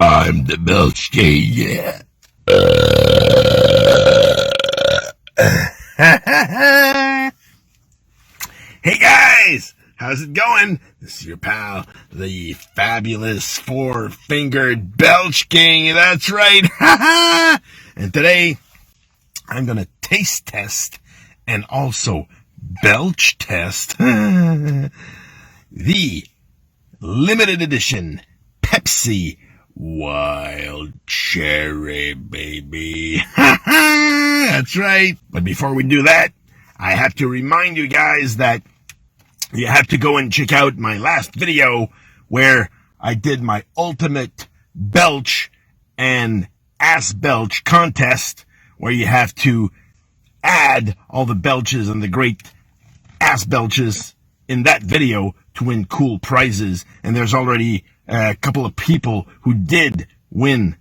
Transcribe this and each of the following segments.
I'm the Belch King, yeah. Hey guys, how's it going? This is your pal, the fabulous four-fingered Belch King. That's right. And today, I'm going to taste test and also belch test the limited edition Pepsi Wild Cherry, baby. That's right. But before we do that, I have to remind you guys that you have to go and check out my last video where I did my ultimate belch and ass belch contest, where you have to add all the belches and the great ass belches in that video to win cool prizes. And there's already a couple of people who did win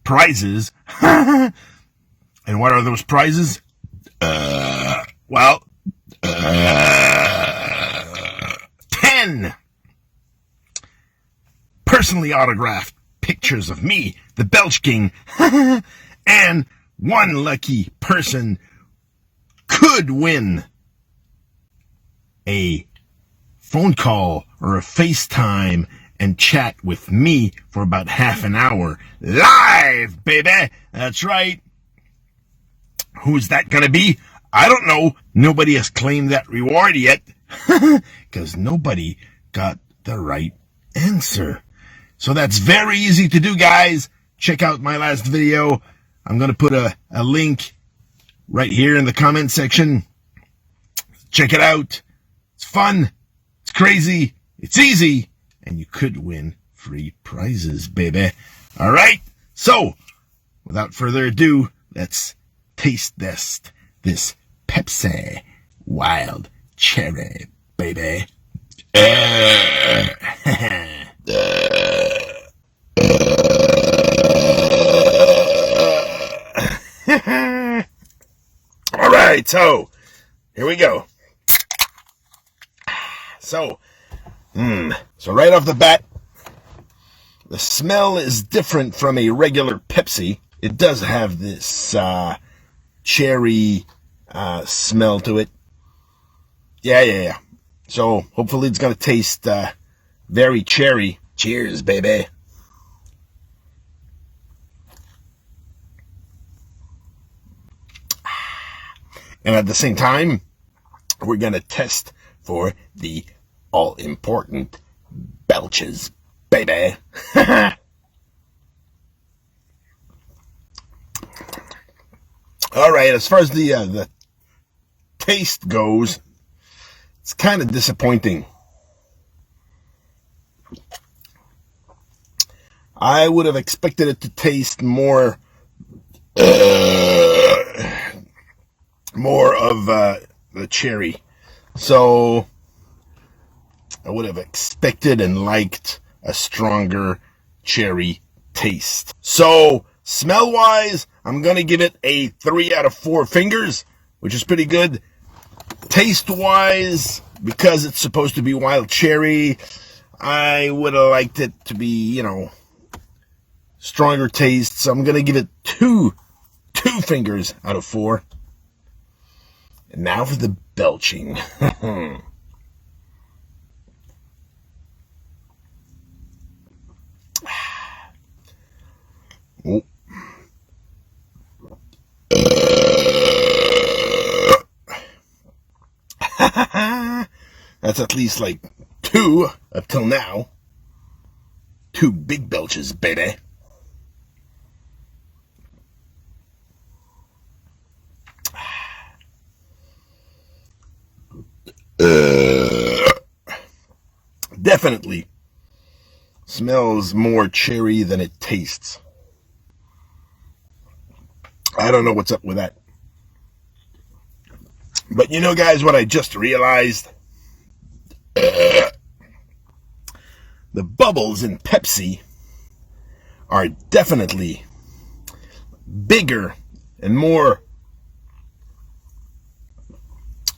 prizes. And what are those prizes? 10 personally autographed pictures of me, the Belch King, and one lucky person could win a phone call or a FaceTime and chat with me for about half an hour live, baby. That's right. Who's that gonna be? I don't know. Nobody has claimed that reward yet because nobody got the right answer. So that's very easy to do, guys. Check out my last video. I'm going to put a link right here in the comment section. Check it out. It's fun. It's crazy. It's easy. And you could win free prizes, baby. All right. So without further ado, let's taste test this Pepsi Wild Cherry, baby. All right, so here we go. So right off the bat, the smell is different from a regular Pepsi. It does have this cherry smell to it. Yeah. So hopefully it's gonna taste very cherry. Cheers, baby. And at the same time, we're gonna test for the all-important belches, baby. All right, as far as the taste goes, it's kind of disappointing. I would have expected it to taste more of the cherry. So I would have expected and liked a stronger cherry taste. So smell-wise, I'm going to give it a 3 out of 4 fingers, which is pretty good. Taste-wise, because it's supposed to be wild cherry, I would have liked it to be, stronger taste. So I'm going to give it 2 fingers out of 4. And now for the belching. Oh. That's at least like 2 up till now. 2 big belches, baby. Definitely smells more cherry than it tastes. I don't know what's up with that. But guys, what I just realized? The bubbles in Pepsi are definitely bigger and more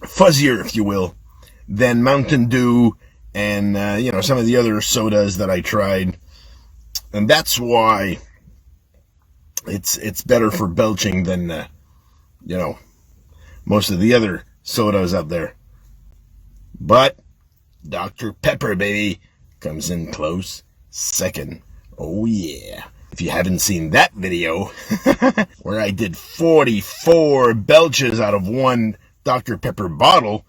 fuzzier, if you will, than Mountain Dew and some of the other sodas that I tried. And that's why it's better for belching than, most of the other sodas out there. But Dr. Pepper, baby, comes in close second. Oh, yeah. If you haven't seen that video where I did 44 belches out of one Dr. Pepper bottle,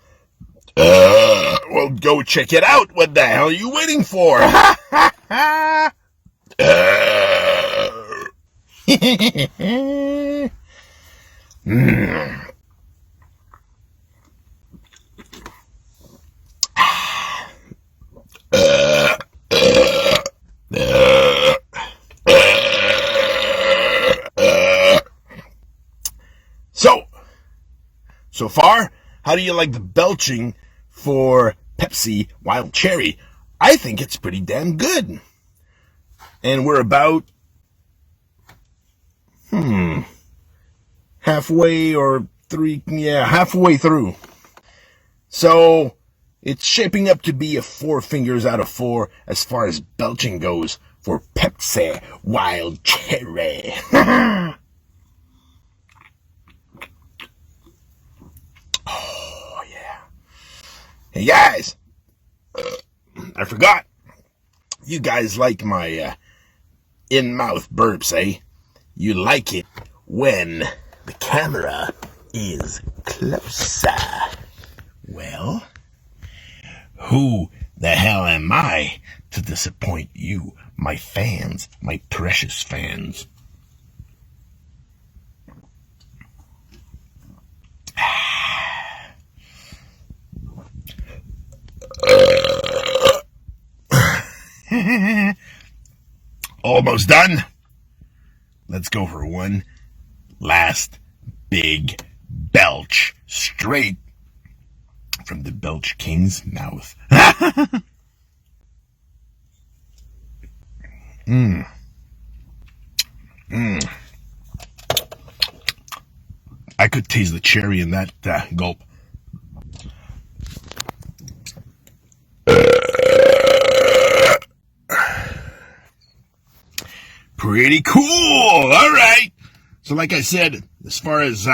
well, go check it out. What the hell are you waiting for? So far, how do you like the belching for Pepsi Wild Cherry? I think it's pretty damn good. And we're about halfway through. So it's shaping up to be a 4 fingers out of 4 as far as belching goes for Pepsi Wild Cherry. Oh, yeah. Hey, guys. I forgot. You guys like my in-mouth burps, eh? You like it when the camera is closer. Well, who the hell am I to disappoint you, my fans, my precious fans? Almost done. Let's go for one last big belch straight from the Belch King's mouth. I could taste the cherry in that gulp. Pretty cool. All right. So like I said, as far as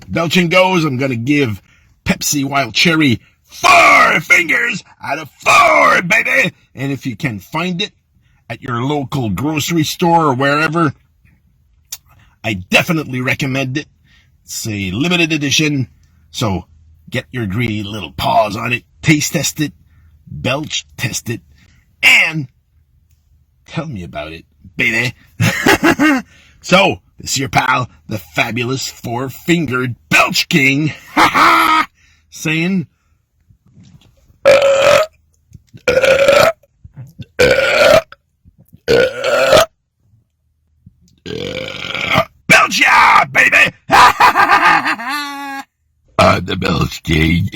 belching goes, I'm going to give Pepsi Wild Cherry 4 fingers out of 4, baby. And if you can find it at your local grocery store or wherever, I definitely recommend it. It's a limited edition. So get your greedy little paws on it. Taste test it. Belch test it. And tell me about it, baby. So, this is your pal, the fabulous 4-fingered Belch King, saying, Belch ya, baby! I'm the Belch King.